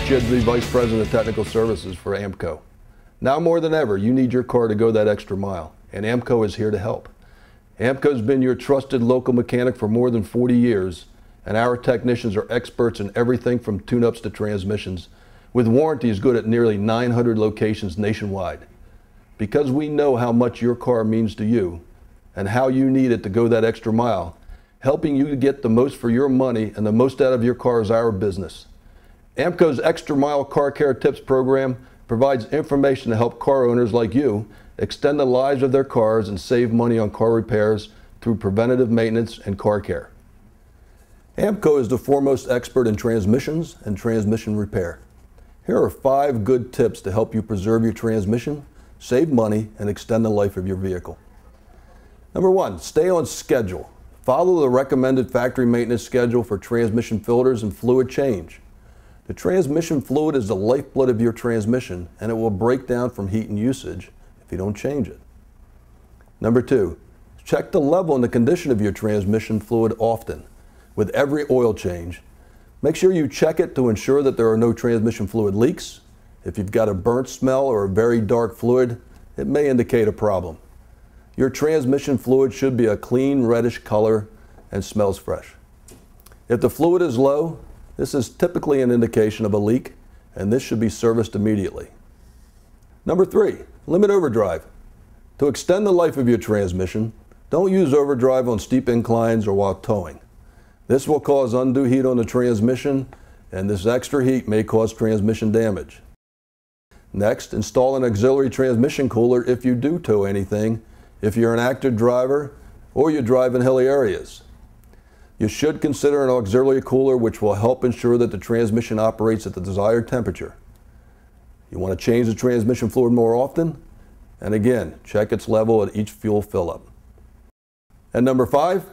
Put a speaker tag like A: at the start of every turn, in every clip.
A: Shidsey, Vice President of Technical Services for AAMCO. Now more than ever, you need your car to go that extra mile, and AAMCO is here to help. AAMCO has been your trusted local mechanic for more than 40 years, and our technicians are experts in everything from tune-ups to transmissions, with warranties good at nearly 900 locations nationwide. Because we know how much your car means to you, and how you need it to go that extra mile, helping you to get the most for your money and the most out of your car is our business. AAMCO's Extra Mile Car Care Tips program provides information to help car owners like you extend the lives of their cars and save money on car repairs through preventative maintenance and car care. AAMCO is the foremost expert in transmissions and transmission repair. Here are 5 good tips to help you preserve your transmission, save money, and extend the life of your vehicle. Number 1, stay on schedule. Follow the recommended factory maintenance schedule for transmission filters and fluid change. The transmission fluid is the lifeblood of your transmission, and it will break down from heat and usage if you don't change it. Number 2, check the level and the condition of your transmission fluid often. With every oil change, make sure you check it to ensure that there are no transmission fluid leaks. If you've got a burnt smell or a very dark fluid, it may indicate a problem. Your transmission fluid should be a clean reddish color and smells fresh. If the fluid is low, this is typically an indication of a leak, and this should be serviced immediately. Number 3, limit overdrive. To extend the life of your transmission, don't use overdrive on steep inclines or while towing. This will cause undue heat on the transmission, and this extra heat may cause transmission damage. Next, install an auxiliary transmission cooler if you do tow anything, if you're an active driver or you drive in hilly areas. You should consider an auxiliary cooler, which will help ensure that the transmission operates at the desired temperature. You want to change the transmission fluid more often, and again, check its level at each fuel fill-up. And number 5,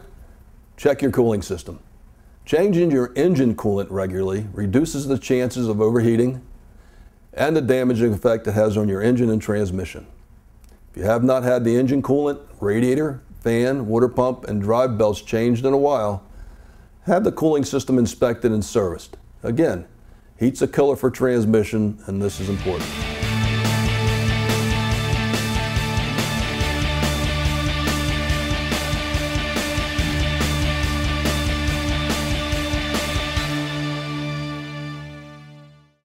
A: check your cooling system. Changing your engine coolant regularly reduces the chances of overheating and the damaging effect it has on your engine and transmission. If you have not had the engine coolant, radiator, fan, water pump, and drive belts changed in a while, have the cooling system inspected and serviced. Again, heat's a killer for transmission, and this is important.